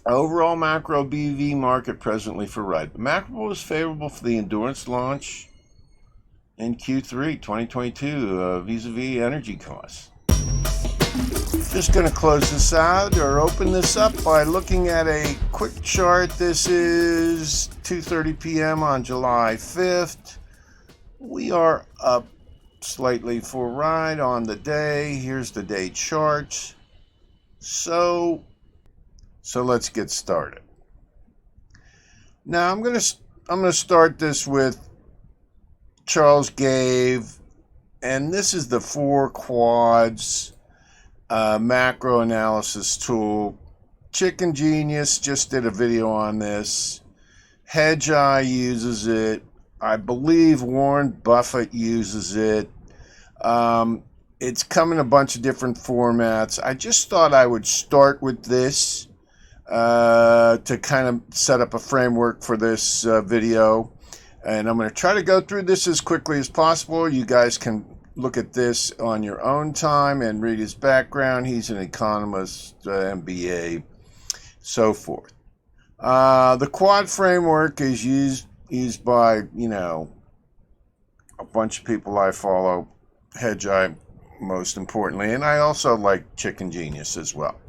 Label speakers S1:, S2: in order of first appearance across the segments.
S1: Overall macro BEV market presently for RIDE. The macro is favorable for the endurance launch in Q3 2022 vis-a-vis energy costs. Just going to close this out or open this up by looking at a quick chart. This is 2:30 p.m. on July 5th. We are up slightly for RIDE on the day. Here's the day chart. So let's get started. Now I'm gonna start this with Charles gave, and this is the 4 quads macro analysis tool. Chicken Genius just did a video on this. Hedgeye uses it. I believe Warren Buffett uses it. It's come in a bunch of different formats. I just thought I would start with this to kind of set up a framework for this video. And I'm going to try to go through this as quickly as possible. You guys can look at this on your own time and read his background. He's an economist, MBA, so forth. The quad framework is used by, a bunch of people I follow. Hedgeye, most importantly, and I also like Chicken Genius as well.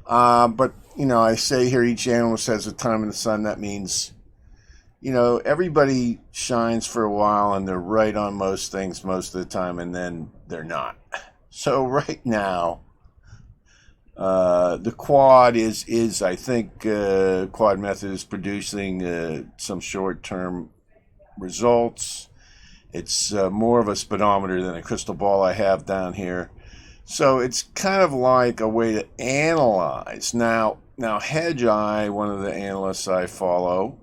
S1: But I say here each analyst has a time in the sun. That means, everybody shines for a while and they're right on most things most of the time, and then they're not. So right now, the quad is I think quad method is producing some short-term results. It's more of a speedometer than a crystal ball I have down here. So it's kind of like a way to analyze. Now Hedgeye, one of the analysts I follow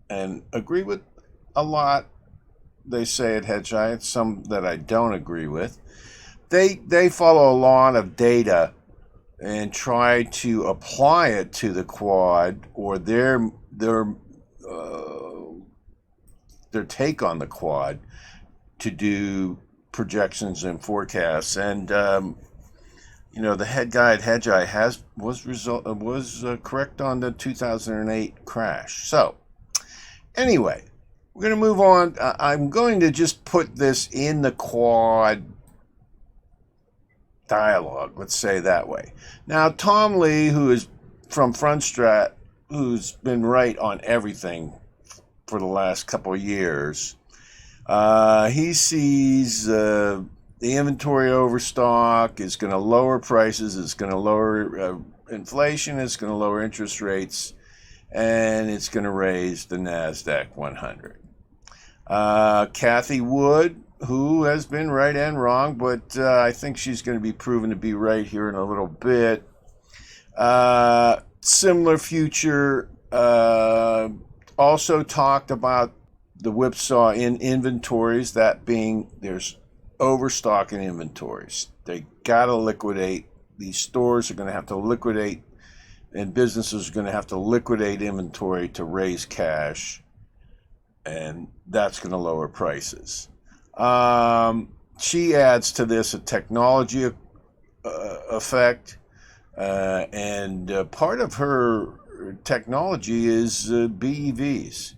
S1: and agree with a lot, they say at Hedgeye, it's some that I don't agree with. They follow a lot of data and try to apply it to the quad or their take on the quad to do projections and forecasts. And the head guy at Hedgeye was correct on the 2008 crash. So anyway, we're going to move on. I'm going to just put this in the quad dialogue, let's say that way. Now, Tom Lee, who is from Frontstrat, who's been right on everything for the last couple of years, he sees the inventory overstock is going to lower prices, it's going to lower inflation, it's going to lower interest rates, and it's going to raise the Nasdaq 100. Kathy Wood, who has been right and wrong, but I think she's going to be proven to be right here in a little bit. Similar future, also talked about the whipsaw in inventories, that being there's overstock in inventories. They got to liquidate. These stores are going to have to liquidate, and businesses are going to have to liquidate inventory to raise cash, and that's going to lower prices. She adds to this a technology effect, and part of her technology is BEVs.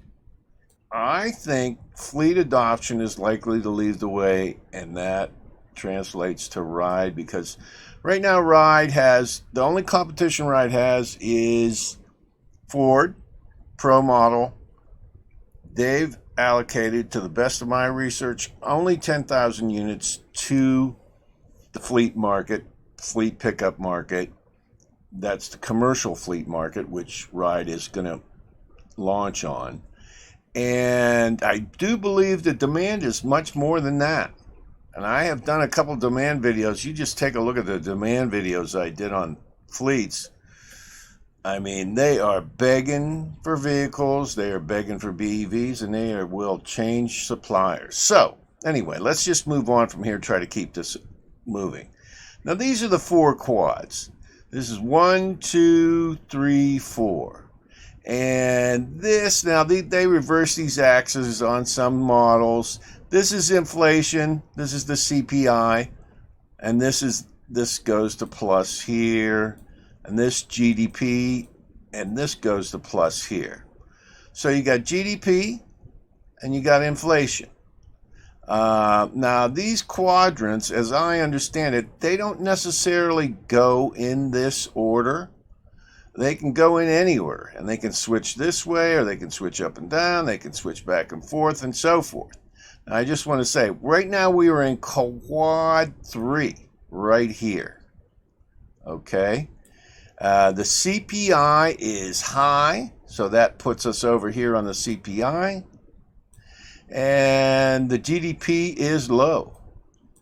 S1: I think fleet adoption is likely to lead the way, and that translates to RIDE, because right now RIDE has, the only competition RIDE has is Ford Pro model. They've allocated, to the best of my research, only 10,000 units to the fleet market, fleet pickup market. That's the commercial fleet market, which RIDE is going to launch on. And I do believe the demand is much more than that. And I have done a couple demand videos. You just take a look at the demand videos I did on fleets. I mean, they are begging for vehicles, they are begging for BEVs, and they will change suppliers. So, anyway, let's just move on from here, try to keep this moving. Now, these are the 4 quads. This is 1, 2, 3, 4. And this, now they reverse these axes on some models. This is inflation, this is the CPI, and this goes to plus here. and this GDP, and this goes to plus here. So you got GDP and you got inflation. Now, these quadrants, as I understand it, they don't necessarily go in this order. They can go in anywhere, and they can switch this way, or they can switch up and down, they can switch back and forth, and so forth. Now, I just want to say, right now we are in quad 3, right here. Okay? The CPI is high, so that puts us over here on the CPI. And the GDP is low,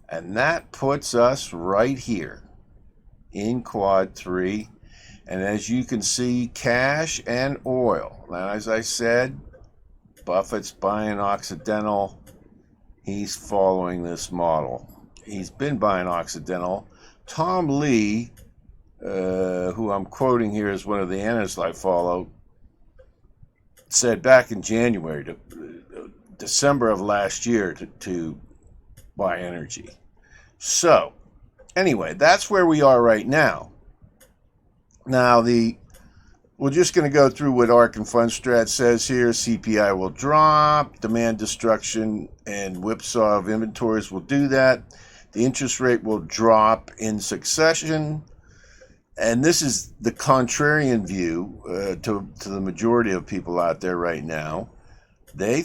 S1: and that puts us right here in quad 3. And as you can see, cash and oil. Now, as I said, Buffett's buying Occidental. He's following this model. He's been buying Occidental. Tom Lee, who I'm quoting here as one of the analysts I follow, said back in January, December of last year, to buy energy. So, anyway, that's where we are right now. Now, we're just going to go through what ARK and Fundstrat says here. CPI will drop, demand destruction and whipsaw of inventories will do that. The interest rate will drop in succession. And this is the contrarian view to the majority of people out there right now. They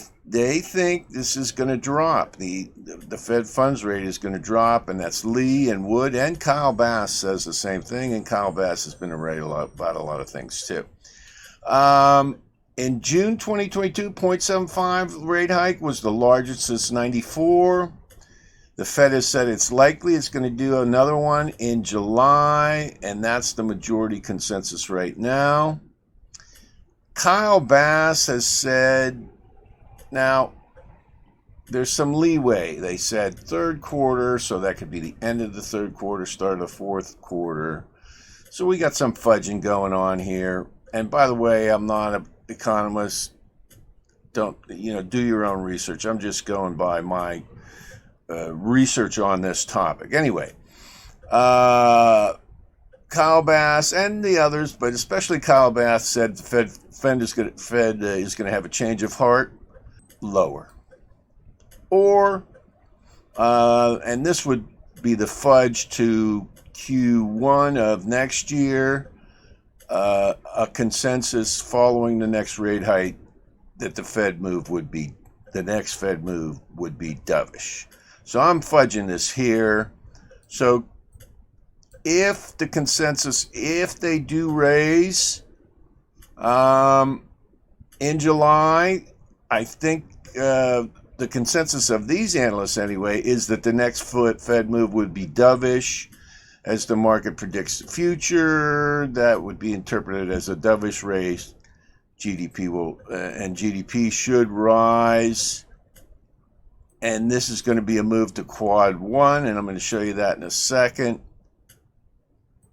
S1: think this is going to drop. The Fed funds rate is going to drop, and that's Lee and Wood, and Kyle Bass says the same thing, and Kyle Bass has been right about a lot of things too. In June 2022, 0.75 rate hike was the largest since 94. The Fed has said it's likely it's going to do another one in July, and that's the majority consensus right now. Kyle Bass has said, now, there's some leeway. They said third quarter, so that could be the end of the third quarter, start of the fourth quarter. So we got some fudging going on here. And by the way, I'm not an economist. Don't, do your own research. I'm just going by my research on this topic. Anyway, Kyle Bass and the others, but especially Kyle Bass, said the Fed is going to have a change of heart, lower. Or, and this would be the fudge to Q1 of next year, a consensus following the next rate hike that the next Fed move would be dovish. So I'm fudging this here. So if the consensus, if they do raise in July, I think the consensus of these analysts anyway is that the next Fed move would be dovish. As the market predicts the future, that would be interpreted as a dovish raise. GDP should rise. And this is going to be a move to quad 1, and I'm going to show you that in a second.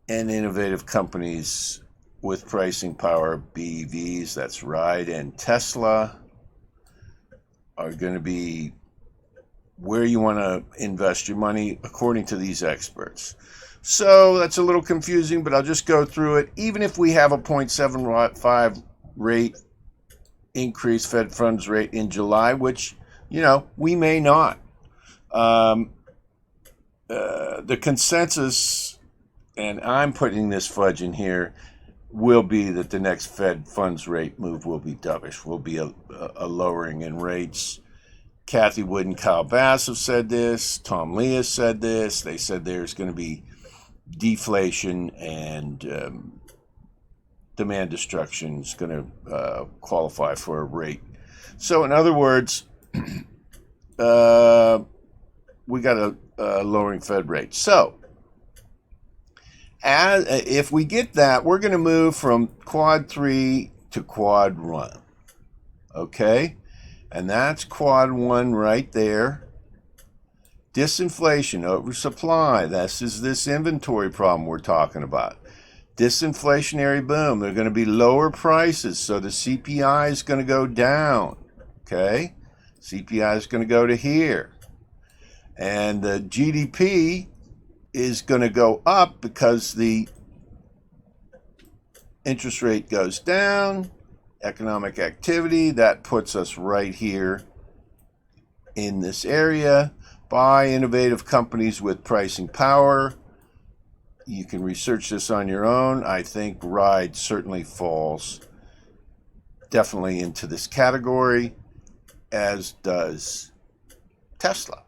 S1: And innovative companies with pricing power, BEVs, that's RIDE and Tesla, are going to be where you want to invest your money according to these experts. So that's a little confusing, but I'll just go through it. Even if we have a 0.75 rate increase, Fed funds rate in July, which, we may not. The consensus, and I'm putting this fudge in here, will be that the next Fed funds rate move will be dovish, will be a lowering in rates. Kathy Wood and Kyle Bass have said this. Tom Lee has said this. They said there's going to be deflation and demand destruction is going to qualify for a rate. So in other words, we got a lowering Fed rate. So if we get that, we're going to move from quad 3 to quad 1. Okay? And that's quad 1 right there. Disinflation, oversupply. This is this inventory problem we're talking about. Disinflationary boom. There are going to be lower prices, so the CPI is going to go down. Okay? CPI is going to go to here. And the GDP is going to go up because the interest rate goes down, economic activity, that puts us right here in this area. Buy innovative companies with pricing power. You can research this on your own. I think RIDE certainly falls definitely into this category, as does Tesla.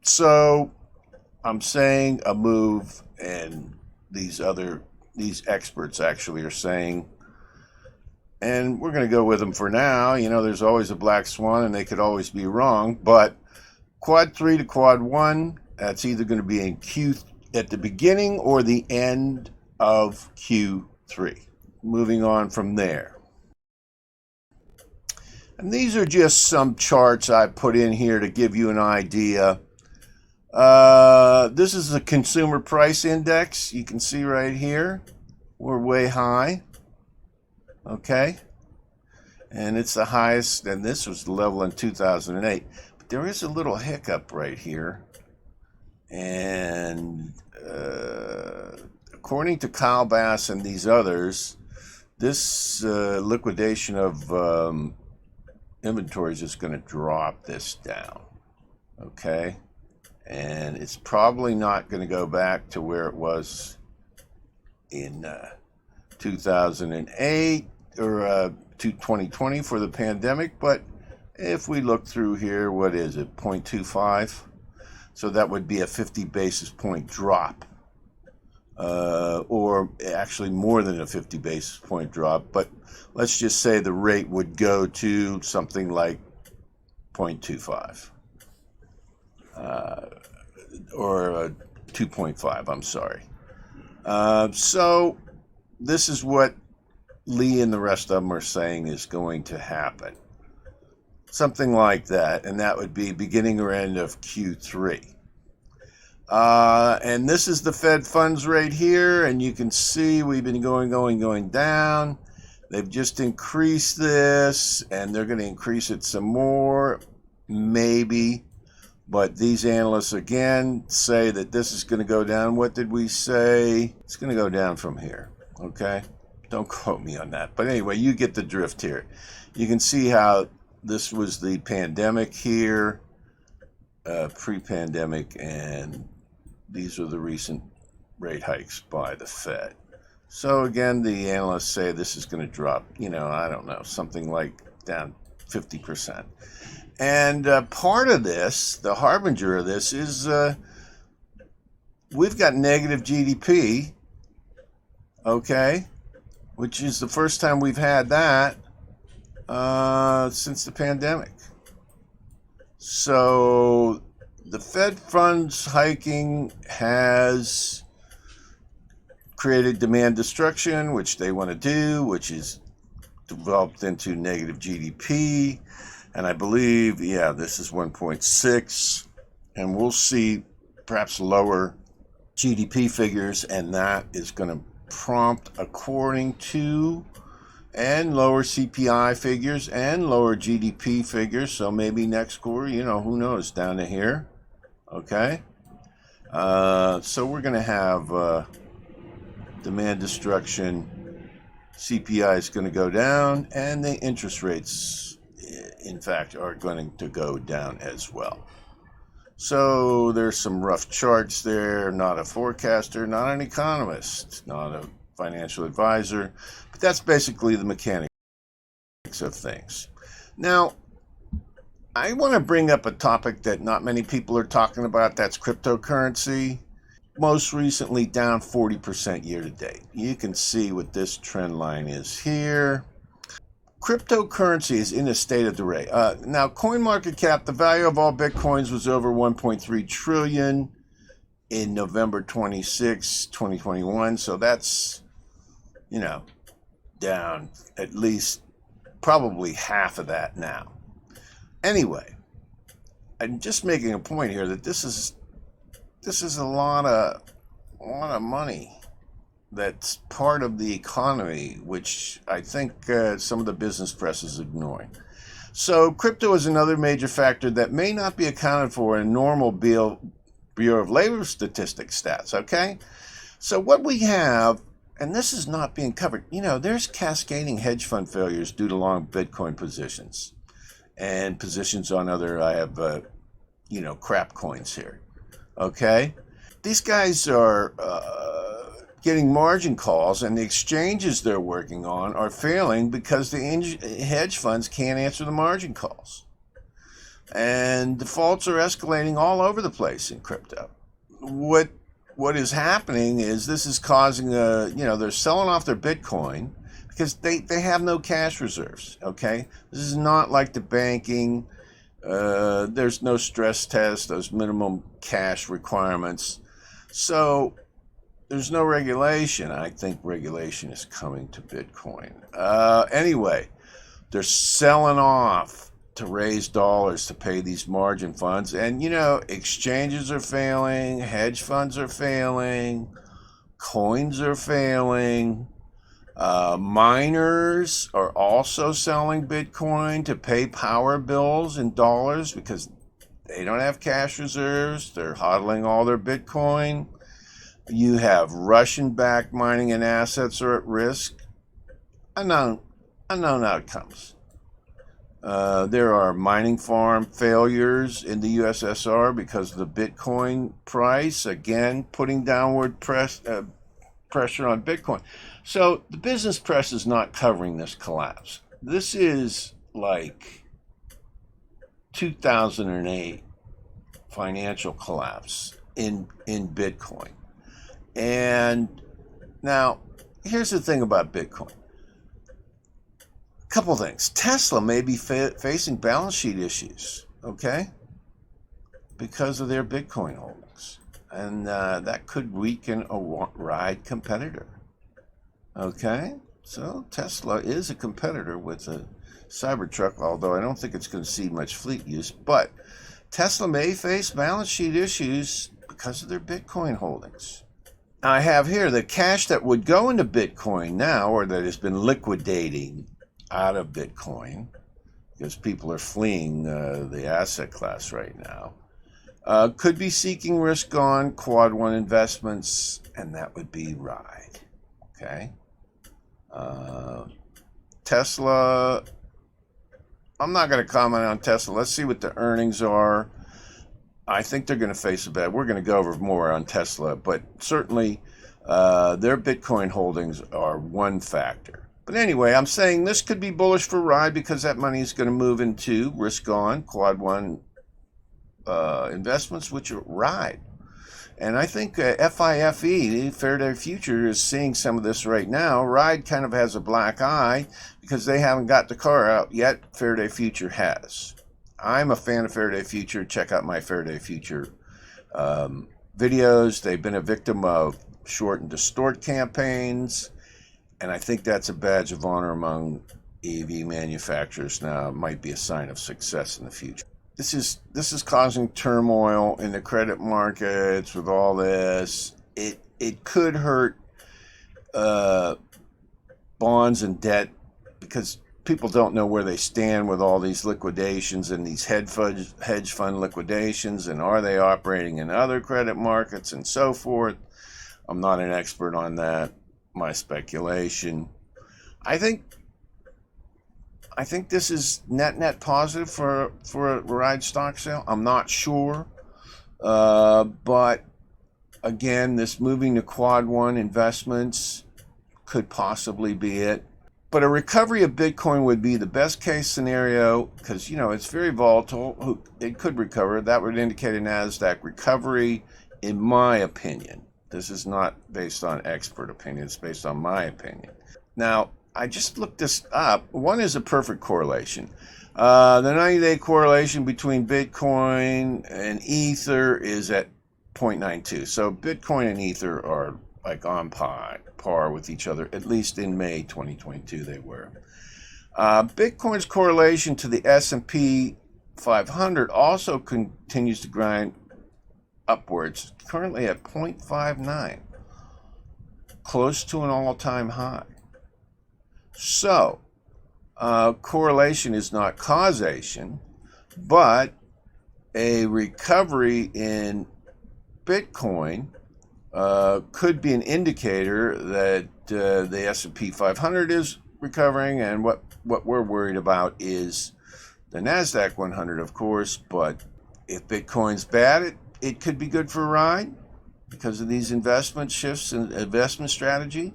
S1: So I'm saying a move, and these experts actually are saying, and we're going to go with them for now. You know, there's always a black swan and they could always be wrong, but quad 3 to quad 1, that's either going to be in Q at the beginning or the end of Q3. Moving on from there. And these are just some charts I put in here to give you an idea. This is the consumer price index. You can see right here, we're way high. Okay. And it's the highest, and this was the level in 2008. But there is a little hiccup right here. And according to Kyle Bass and these others, this liquidation of inventories is going to drop this down. Okay. And it's probably not going to go back to where it was in 2008 or 2020 for the pandemic. But if we look through here, what is it, 0.25? So that would be a 50 basis point drop, or actually more than a 50 basis point drop. But let's just say the rate would go to something like 0.25. Or 2.5, I'm sorry. So this is what Lee and the rest of them are saying is going to happen. Something like that, and that would be beginning or end of Q3. And this is the Fed funds rate here, and you can see we've been going down. They've just increased this, and they're going to increase it some more, maybe. But these analysts, again, say that this is going to go down. What did we say? It's going to go down from here, okay? Don't quote me on that. But anyway, you get the drift here. You can see how this was the pandemic here, pre-pandemic, and these are the recent rate hikes by the Fed. So again, the analysts say this is going to drop, I don't know, something like down 50%. And part of this, the harbinger of this, is we've got negative GDP, okay, which is the first time we've had that since the pandemic. So the Fed funds hiking has created demand destruction, which they want to do, which is developed into negative GDP. And I believe, this is 1.6, and we'll see perhaps lower GDP figures, and that is going to prompt, according to, and lower CPI figures and lower GDP figures. So maybe next quarter, who knows, down to here. Okay. So we're going to have demand destruction. CPI is going to go down, and the interest rates, in fact, are going to go down as well. So there's some rough charts there. Not a forecaster, not an economist, not a financial advisor, but that's basically the mechanics of things. Now, I want to bring up a topic that not many people are talking about. That's cryptocurrency. Most recently down 40% year to date. You can see what this trend line is here. Cryptocurrency is in a state of disarray. Now, CoinMarketCap, the value of all Bitcoins was over 1.3 trillion in November 26, 2021. So that's, down at least probably half of that now. Anyway, I'm just making a point here that this is a lot of money. That's part of the economy, which I think some of the business press is ignoring. So crypto is another major factor that may not be accounted for in normal Bureau of Labor Statistics stats, okay? So what we have and this is not being covered. There's cascading hedge fund failures due to long Bitcoin positions and positions on other, I have, crap coins here. Okay? These guys are getting margin calls, and the exchanges they're working on are failing because the hedge funds can't answer the margin calls. And defaults are escalating all over the place in crypto. What is happening is this is causing they're selling off their Bitcoin because they have no cash reserves. Okay, this is not like the banking. There's no stress test, those minimum cash requirements. So there's no regulation. I think regulation is coming to Bitcoin. Anyway, they're selling off to raise dollars to pay these margin funds. And, exchanges are failing, hedge funds are failing, coins are failing. Miners are also selling Bitcoin to pay power bills in dollars because they don't have cash reserves. They're hodling all their Bitcoin. You have Russian-backed mining and assets are at risk. Unknown outcomes. There are mining farm failures in the USSR because of the Bitcoin price, again, putting downward pressure on Bitcoin. So the business press is not covering this collapse. This is like 2008 financial collapse in Bitcoin. And now, here's the thing about Bitcoin. Couple things. Tesla may be facing balance sheet issues, okay, because of their Bitcoin holdings. And that could weaken a RIDE competitor. Okay? So Tesla is a competitor with a Cybertruck, although I don't think it's going to see much fleet use. But Tesla may face balance sheet issues because of their Bitcoin holdings. I have here the cash that would go into Bitcoin now, or that has been liquidating out of Bitcoin, because people are fleeing the asset class right now, could be seeking risk on Quad 1 investments, and that would be RIDE. Okay? Tesla, I'm not going to comment on Tesla. Let's see what the earnings are. I think they're going to face a bad. We're going to go over more on Tesla, but certainly their Bitcoin holdings are one factor. But anyway, I'm saying this could be bullish for RIDE because that money is going to move into risk-on, Quad 1 investments, which are RIDE. And I think FIFE, Faraday Future, is seeing some of this right now. RIDE kind of has a black eye because they haven't got the car out yet. Faraday Future has. I'm a fan of Faraday Future. Check out my Faraday Future videos. They've been a victim of short and distort campaigns. And I think that's a badge of honor among EV manufacturers now. It might be a sign of success in the future. This is causing turmoil in the credit markets with all this. It could hurt bonds and debt because people don't know where they stand with all these liquidations and these hedge fund liquidations, and are they operating in other credit markets and so forth. I'm not an expert on that. My speculation. I think this is net positive for a RIDE stock sale. I'm not sure, but again, this moving to Quad 1 investments could possibly be it. But a recovery of Bitcoin would be the best case scenario because it's very volatile. It could recover. That would indicate a Nasdaq recovery, in my opinion. This is not based on expert opinion. It's based on my opinion. Now, I just looked this up. One is a perfect correlation. The 90-day correlation between Bitcoin and Ether is at 0.92. So Bitcoin and Ether are like on par with each other. At least in May 2022 they were. Bitcoin's correlation to the S&P 500 also continues to grind upwards, currently at 0.59, close to an all-time high. So, correlation is not causation, but a recovery in Bitcoin could be an indicator that the S&P 500 is recovering, and what we're worried about is the Nasdaq 100, of course. But if Bitcoin's bad, it could be good for a ride because of these investment shifts and investment strategy.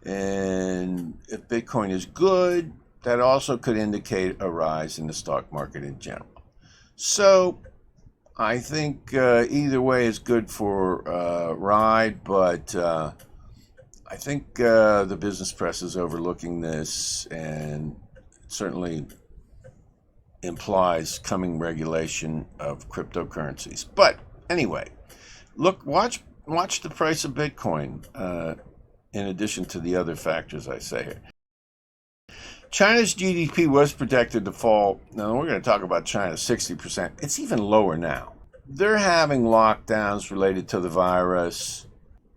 S1: And if Bitcoin is good, that also could indicate a rise in the stock market in general. So I think either way is good for RIDE, but I think the business press is overlooking this, and certainly implies coming regulation of cryptocurrencies. But anyway, watch the price of Bitcoin in addition to the other factors I say here. China's GDP was projected to fall. Now, we're going to talk about China, 60%. It's even lower now. They're having lockdowns related to the virus.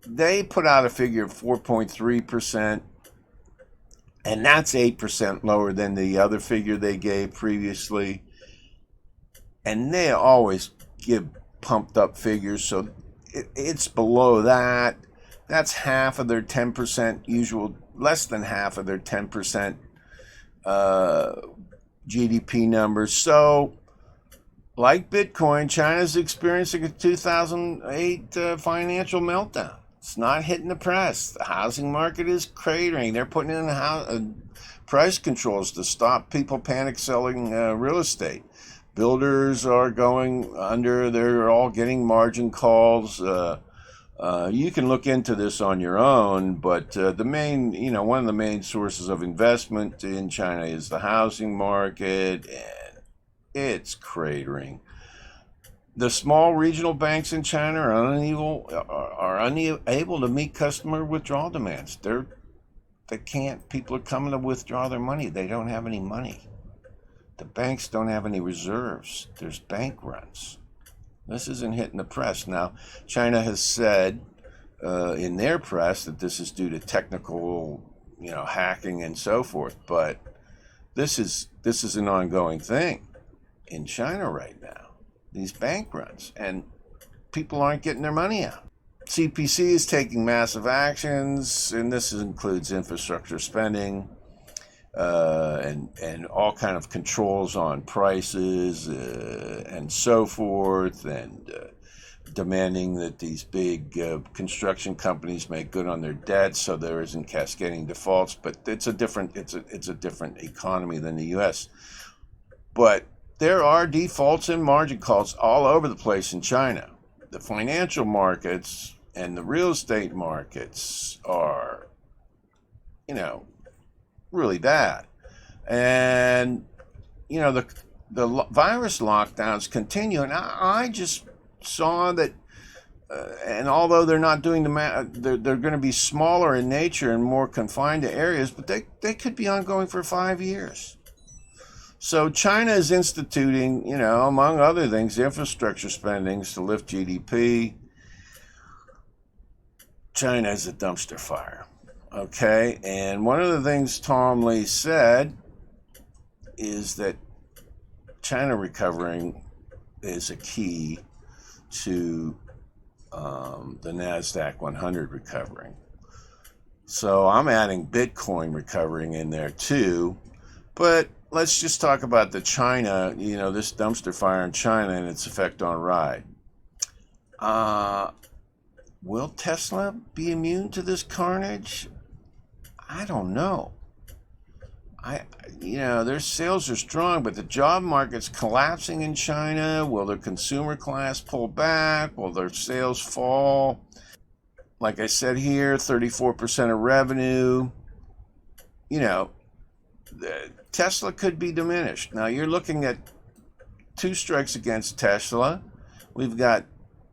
S1: They put out a figure of 4.3%, and that's 8% lower than the other figure they gave previously. And they always give pumped up figures, so it's below that. That's half of their 10% usual, less than half of their 10% GDP numbers. So, like Bitcoin, China's experiencing a 2008 financial meltdown. It's not hitting the press. The housing market is cratering. They're putting in price controls to stop people panic selling real estate. Builders are going under. They're all getting margin calls. You can look into this on your own, but one of the main sources of investment in China is the housing market, and it's cratering. The small regional banks in China are unable to meet customer withdrawal demands. They can't. People are coming to withdraw their money. They don't have any money. The banks don't have any reserves. There's bank runs. This isn't hitting the press. Now, China has said in their press that this is due to technical, hacking and so forth. But this is an ongoing thing in China right now. These bank runs, and people aren't getting their money out. CPC is taking massive actions, and this includes infrastructure spending and all kind of controls on prices and so forth, and demanding that these big construction companies make good on their debts so there isn't cascading defaults. But it's a different economy than the U.S. But there are defaults and margin calls all over the place in China. The financial markets and the real estate markets are, really bad. And, the virus lockdowns continue. And I just saw that, and although they're not doing they're going to be smaller in nature and more confined to areas, but they could be ongoing for 5 years. So China is instituting, among other things, infrastructure spendings to lift GDP. China is a dumpster fire, okay? And one of the things Tom Lee said is that China recovering is a key to the Nasdaq 100 recovering. So I'm adding Bitcoin recovering in there too, but let's just talk about the China, this dumpster fire in China and its effect on RIDE. Will Tesla be immune to this carnage? I don't know. Their sales are strong, but the job market's collapsing in China. Will the consumer class pull back? Will their sales fall? Like I said here, 34% of revenue. Tesla could be diminished. Now you're looking at two strikes against Tesla. We've got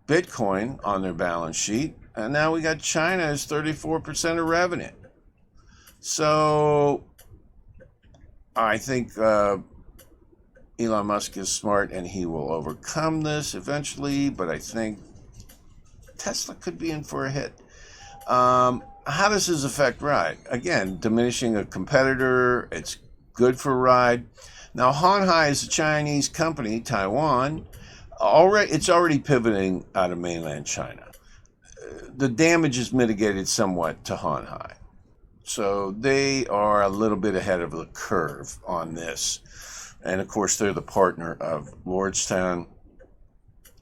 S1: Bitcoin on their balance sheet, and now we got China as 34% of revenue. So I think Elon Musk is smart, and he will overcome this eventually, but I think Tesla could be in for a hit. How does this affect RIDE? Again, diminishing a competitor. It's good for RIDE. Now, Honhai is a Chinese company, Taiwan. It's already pivoting out of mainland China. the damage is mitigated somewhat to Han Hai. So they are a little bit ahead of the curve on this. And of course, they're the partner of Lordstown.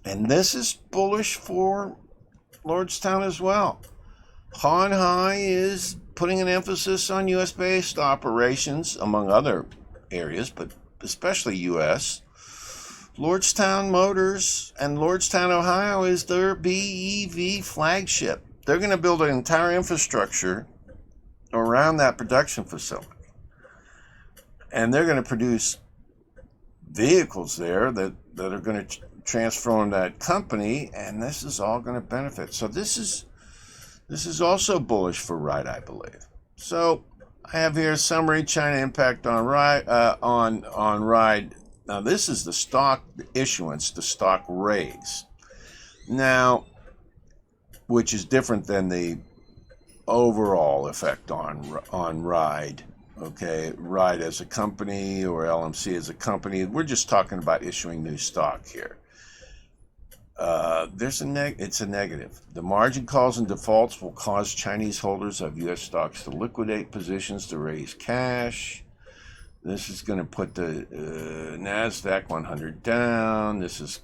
S1: And this is bullish for Lordstown as well. Han Hai is putting an emphasis on U.S.-based operations, among other areas, but especially U.S. Lordstown Motors and Lordstown, Ohio is their BEV flagship. They're going to build an entire infrastructure around that production facility. And they're going to produce vehicles there that are going to transform that company, and this is all going to benefit. So this is also bullish for RIDE, I believe. So I have here a summary: China impact on RIDE. Now this is the stock issuance, the stock raise. Now, which is different than the overall effect on RIDE. Okay, RIDE as a company or LMC as a company. We're just talking about issuing new stock here. It's a negative. The margin calls and defaults will cause Chinese holders of U.S. stocks to liquidate positions to raise cash. This is going to put the Nasdaq 100 down. This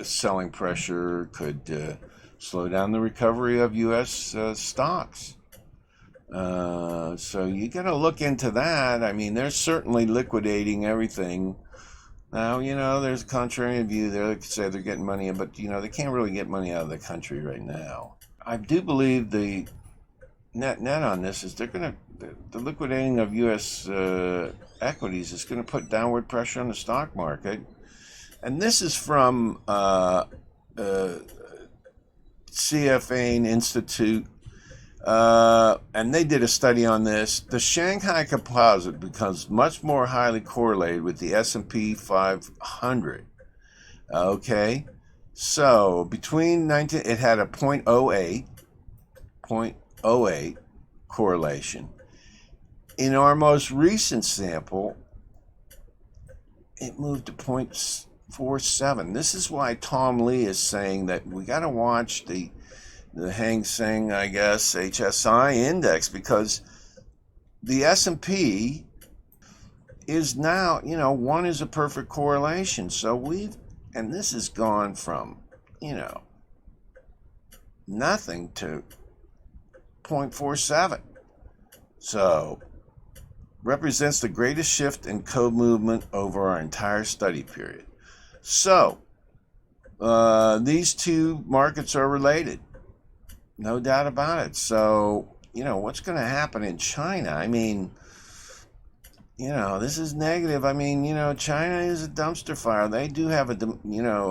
S1: selling pressure could slow down the recovery of U.S. stocks. So you got to look into that. I mean, they're certainly liquidating everything. Now, there's a contrarian view there that could say they're getting money in, but, they can't really get money out of the country right now. I do believe the net on this is the liquidating of U.S. equities is going to put downward pressure on the stock market. And this is from CFA Institute. And they did a study on this. The Shanghai Composite becomes much more highly correlated with the S&P 500. Okay, so between it had a 0.08 correlation. In our most recent sample, it moved to 0.47. This is why Tom Lee is saying that we got to watch the Hang Seng, I guess, HSI index, because the S&P is now, one is a perfect correlation. So and this has gone from, nothing to 0.47. So represents the greatest shift in code movement over our entire study period. So these two markets are related. No doubt about it. So, what's going to happen in China? I mean, this is negative. I mean, China is a dumpster fire. They do have a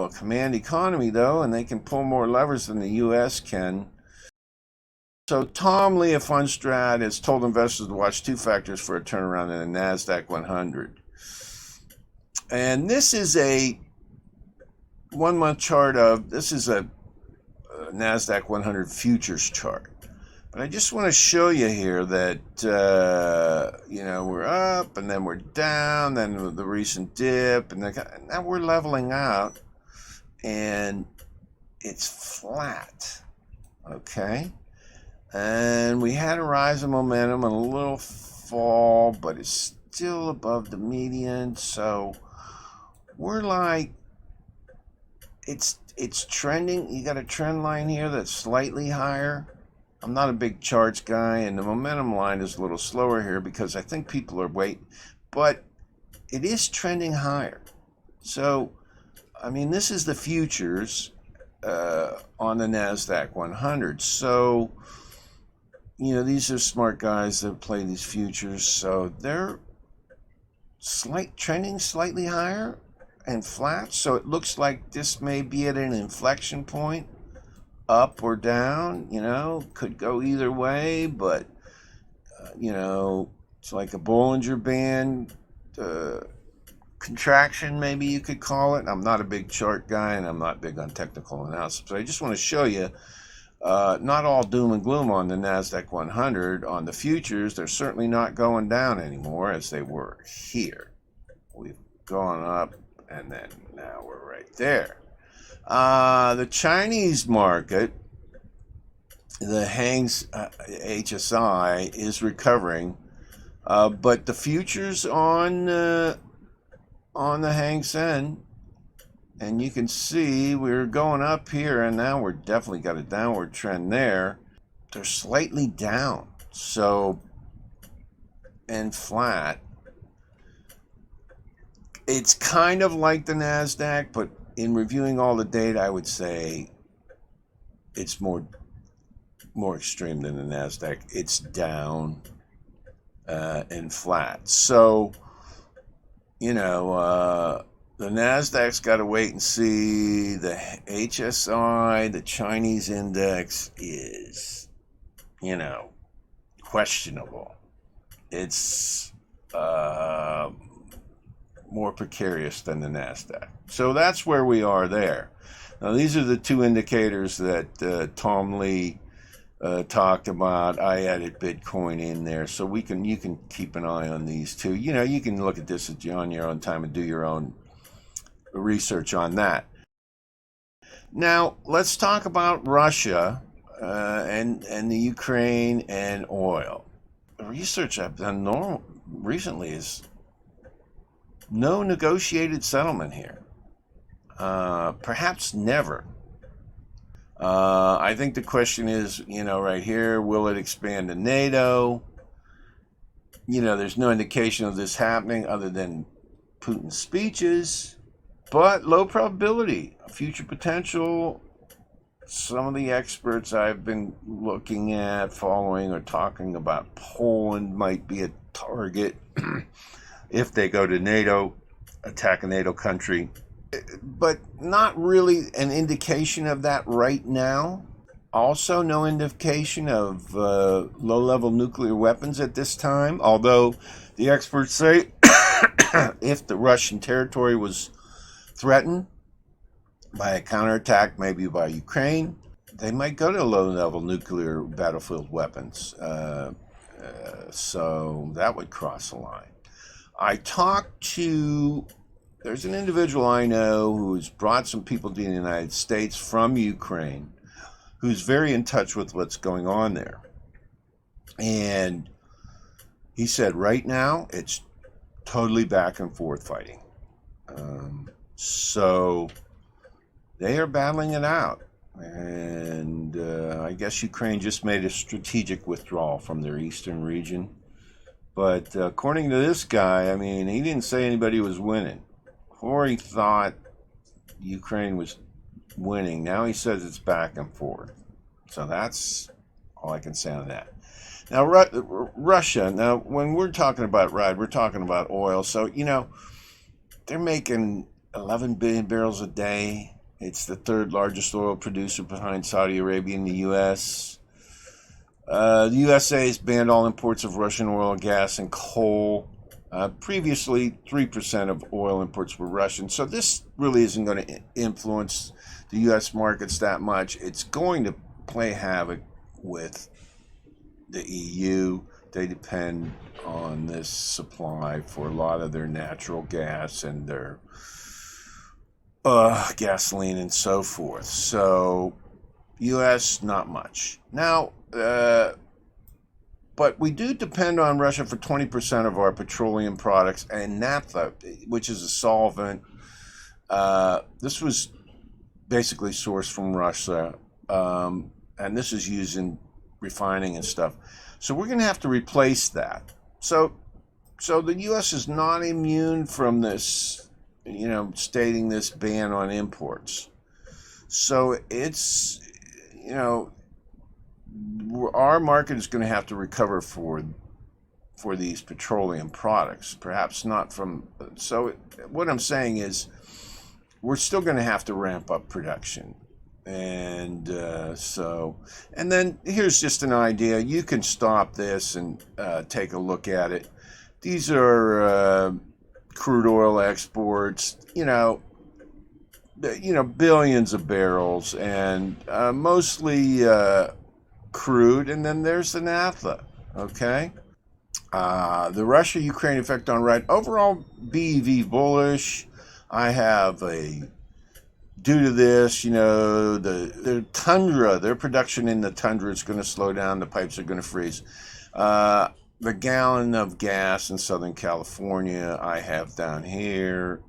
S1: command economy, though, and they can pull more levers than the U.S. can. So Tom Lee of Fundstrat has told investors to watch two factors for a turnaround in the Nasdaq 100. And this is a 1 month chart this is a Nasdaq 100 futures chart. But I just want to show you here that, we're up and then we're down, then the recent dip, and now we're leveling out and it's flat. Okay. And we had a rise in momentum and a little fall, but it's still above the median. So we're like, it's trending. You got a trend line here that's slightly higher. I'm not a big charts guy, and the momentum line is a little slower here because I think people are waiting, but it is trending higher. So, I mean, this is the futures on the Nasdaq 100. So, these are smart guys that play these futures. So they're trending slightly higher and flat, so it looks like this may be at an inflection point, up or down. Could go either way, but it's like a Bollinger Band contraction, maybe you could call it. I'm not a big chart guy, and I'm not big on technical analysis, so I just want to show you not all doom and gloom on the Nasdaq 100. On the futures, they're certainly not going down anymore as they were here. We've gone up, and then now we're right there. The Chinese market the Hangs HSI is recovering, but the futures on the Hang Seng, and you can see we're going up here, and now we're definitely got a downward trend there. They're slightly down, so, and flat. It's kind of like the Nasdaq, but in reviewing all the data, I would say it's more extreme than the Nasdaq. It's down and flat. So, you know, the Nasdaq's got to wait and see. The HSI, the Chinese index, is, you know, questionable. It's more precarious than the Nasdaq. So that's where we are there. Now, these are the two indicators that Tom Lee talked about. I added Bitcoin in there, so you can keep an eye on these two. You know, you can look at this on your own time and do your own research on that. Now, let's talk about Russia and the Ukraine and oil. The research I've done recently is no negotiated settlement here. Perhaps never. I think the question is, you know, right here, will it expand to NATO? You know, there's no indication of this happening other than Putin's speeches, but low probability, future potential. Some of the experts I've been looking at, following, or talking about Poland might be a target if they go to NATO, attack a NATO country. But not really an indication of that right now. Also, no indication of low-level nuclear weapons at this time, although the experts say if the Russian territory was threatened by a counterattack, maybe by Ukraine, they might go to low-level nuclear battlefield weapons. So that would cross the line. There's an individual I know who's brought some people to the United States from Ukraine, who's very in touch with what's going on there. And he said right now it's totally back and forth fighting. So they are battling it out. And I guess Ukraine just made a strategic withdrawal from their eastern region. But according to this guy, I mean, he didn't say anybody was winning. Before he thought Ukraine was winning. Now he says it's back and forth. So that's all I can say on that. Now, Russia. Now, when we're talking about RIDE, we're talking about oil. So, you know, they're making 11 billion barrels a day. It's the third largest oil producer behind Saudi Arabia and the U.S. The USA has banned all imports of Russian oil, gas, and coal. Previously, 3% of oil imports were Russian. So this really isn't going to influence the U.S. markets that much. It's going to play havoc with the EU. They depend on this supply for a lot of their natural gas and their gasoline and so forth. So U.S., not much. Now, but we do depend on Russia for 20% of our petroleum products and naphtha, which is a solvent. This was basically sourced from Russia, and this is used in refining and stuff. So we're going to have to replace that. So the U.S. is not immune from this, you know, stating this ban on imports. So it's, you know, our market is going to have to recover for these petroleum products, perhaps not from. So what I'm saying is we're still going to have to ramp up production. And and then here's just an idea. You can stop this and take a look at it. These are crude oil exports, you know, billions of barrels, and mostly crude, and then there's the naphtha. Okay, the Russia-Ukraine effect on RIDE. Overall, BEV bullish. I have a due to this, the Tundra, their production in the Tundra is going to slow down. The pipes are going to freeze. The gallon of gas in Southern California, I have down here,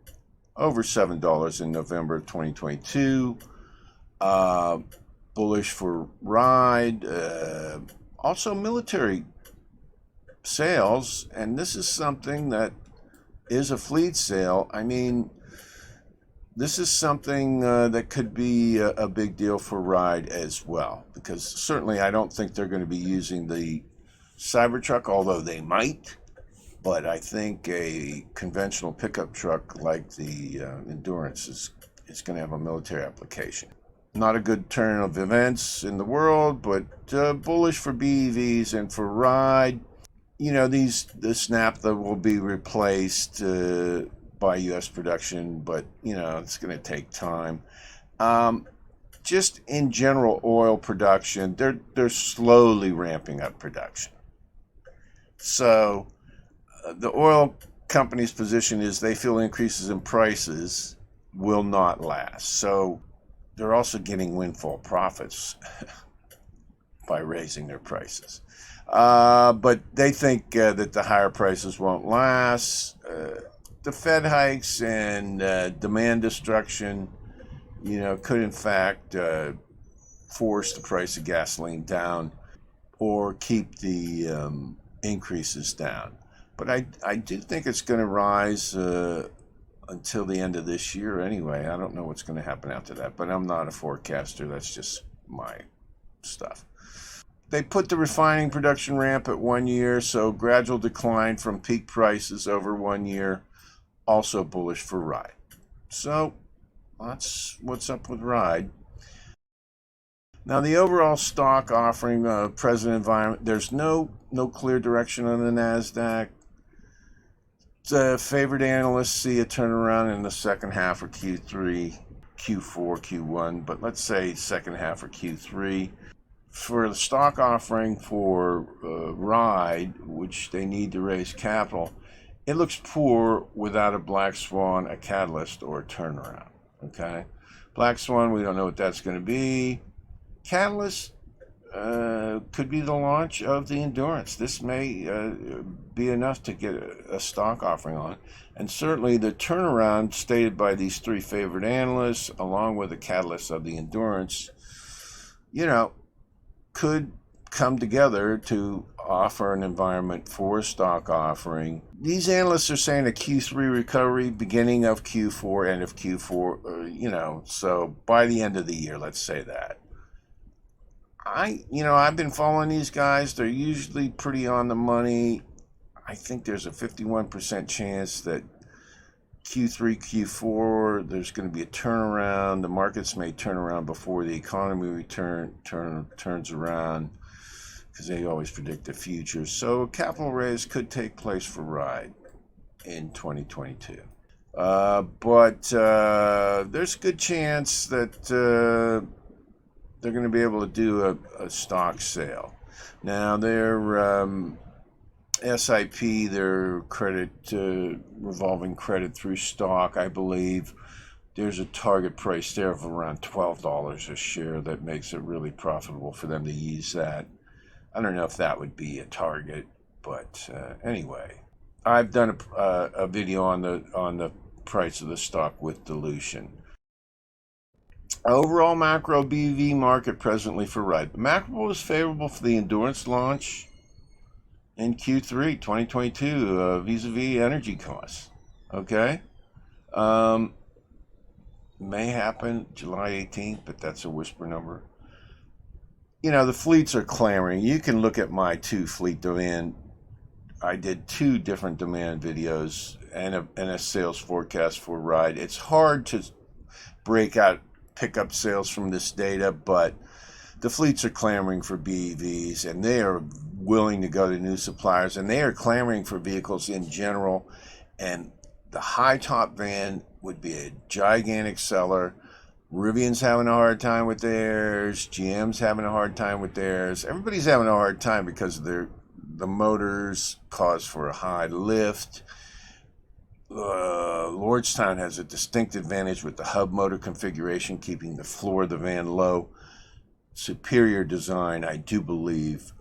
S1: over $7 in November of 2022. Bullish for RIDE. Also military sales, and this is something that is a fleet sale. I mean, this is something that could be a big deal for RIDE as well, because certainly I don't think they're going to be using the Cybertruck, although they might. But I think a conventional pickup truck like the Endurance is going to have a military application. Not a good turn of events in the world, but bullish for BEVs and for RIDE. The snap that will be replaced by U.S. production, but it's going to take time. Just in general, oil production, they're slowly ramping up production. So the oil company's position is they feel increases in prices will not last. So they're also getting windfall profits by raising their prices. But they think that the higher prices won't last. The Fed hikes and demand destruction, could in fact force the price of gasoline down or keep the increases down. But I do think it's going to rise until the end of this year anyway. I don't know what's going to happen after that, but I'm not a forecaster. That's just my stuff. They put the refining production ramp at 1 year, so gradual decline from peak prices over 1 year. Also bullish for RIDE. So that's what's up with RIDE. Now, the overall stock offering, present environment, there's no clear direction on the Nasdaq. The favored analysts see a turnaround in the second half of Q3, Q4, Q1, but let's say second half of Q3. For the stock offering for RIDE, which they need to raise capital, it looks poor without a black swan, a catalyst, or a turnaround. Okay? Black swan, we don't know what that's going to be. Catalyst could be the launch of the Endurance. This may be enough to get a stock offering on. And certainly the turnaround stated by these three favored analysts, along with the catalyst of the Endurance, could come together to offer an environment for a stock offering. These analysts are saying a Q3 recovery, beginning of Q4, end of Q4, so by the end of the year, let's say that. I've been following these guys. They're usually pretty on the money. I think there's a 51% chance that Q3, Q4, there's going to be a turnaround. The markets may turn around before the economy turns around, because they always predict the future. So a capital raise could take place for RIDE in 2022. But there's a good chance that they're going to be able to do a stock sale. Now, their SIP, their credit, revolving credit through stock, I believe there's a target price there of around $12 a share that makes it really profitable for them to use that. I don't know if that would be a target, but anyway, I've done a video on the price of the stock with dilution. Overall macro BV market presently for RIDE. The macro is favorable for the Endurance launch in Q3 2022 vis-a-vis energy costs. Okay? May happen July 18th, but that's a whisper number. The fleets are clamoring. You can look at my 2 fleet demand. I did 2 different demand videos and a sales forecast for RIDE. It's hard to break out pickup sales from this data, but the fleets are clamoring for BEVs, and they are willing to go to new suppliers, and they are clamoring for vehicles in general. And the high top van would be a gigantic seller. Rivian's having a hard time with theirs. GM's having a hard time with theirs. Everybody's having a hard time because the motors cause for a high lift. Lordstown has a distinct advantage with the hub motor configuration, keeping the floor of the van low. Superior design, I do believe,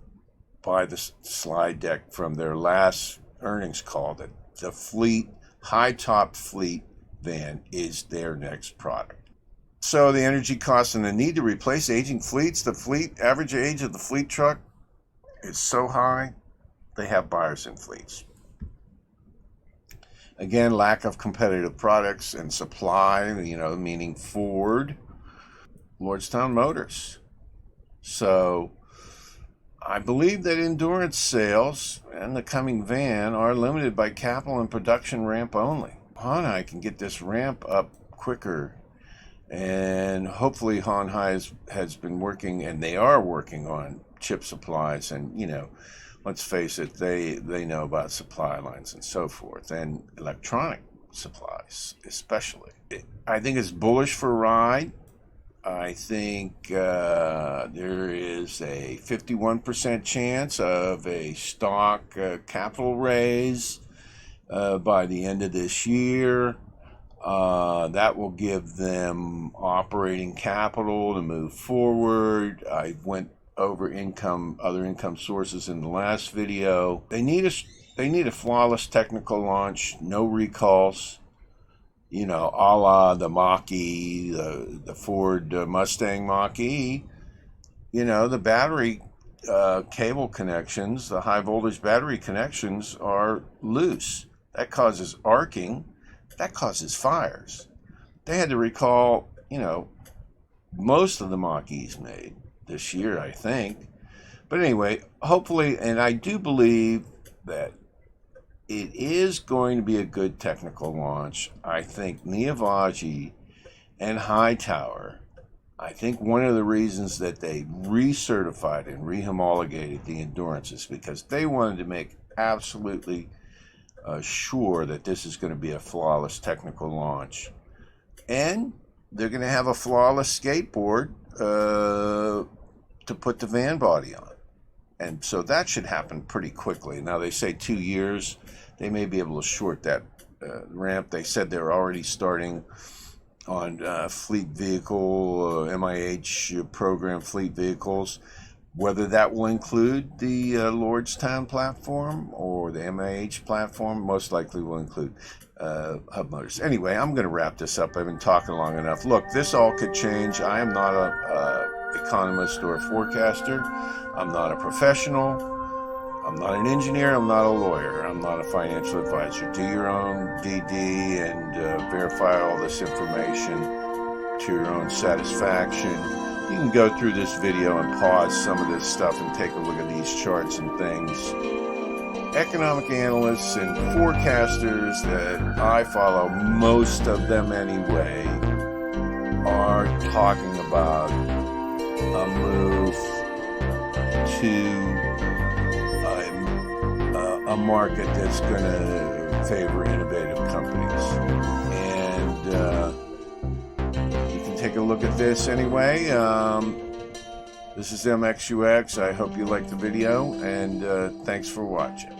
S1: by the slide deck from their last earnings call, that the fleet, high-top fleet van is their next product. So the energy costs and the need to replace aging fleets, the average age of the fleet truck is so high, they have buyers in fleets. Again, lack of competitive products and supply, meaning Ford, Lordstown Motors. So I believe that endurance sales and the coming van are limited by capital and production ramp only. Honhai can get this ramp up quicker, and hopefully Honhai has been working, and they are working on chip supplies, and let's face it, they know about supply lines and so forth, and electronic supplies especially. I think it's bullish for RIDE. I think there is a 51% chance of a stock capital raise by the end of this year. That will give them operating capital to move forward. I went over other income sources in the last video. They need a flawless technical launch, no recalls. A la the Mach-E, the Ford Mustang Mach-E. The battery cable connections, the high voltage battery connections are loose. That causes arcing. That causes fires. They had to recall, most of the Mach-E's made this year, I think. But anyway, hopefully, and I do believe that it is going to be a good technical launch. I think Niavaji and Hightower, I think one of the reasons that they recertified and rehomologated the Endurance is because they wanted to make absolutely sure that this is going to be a flawless technical launch. And they're going to have a flawless skateboard to put the van body on. And so that should happen pretty quickly. Now, they say 2 years. They may be able to short that ramp. They said they're already starting on fleet vehicle, MIH program fleet vehicles. Whether that will include the Lordstown platform or the MIH platform, most likely will include hub motors. Anyway, I'm going to wrap this up. I've been talking long enough. Look, this all could change. I am not an economist or a forecaster. I'm not a professional. I'm not an engineer. I'm not a lawyer. I'm not a financial advisor. Do your own DD and verify all this information to your own satisfaction. You can go through this video and pause some of this stuff and take a look at these charts and things. Economic analysts and forecasters that I follow, most of them anyway, are talking about a move to a market that's going to favor innovative companies. And you can take a look at this anyway. This is MXUX. I hope you liked the video, and thanks for watching.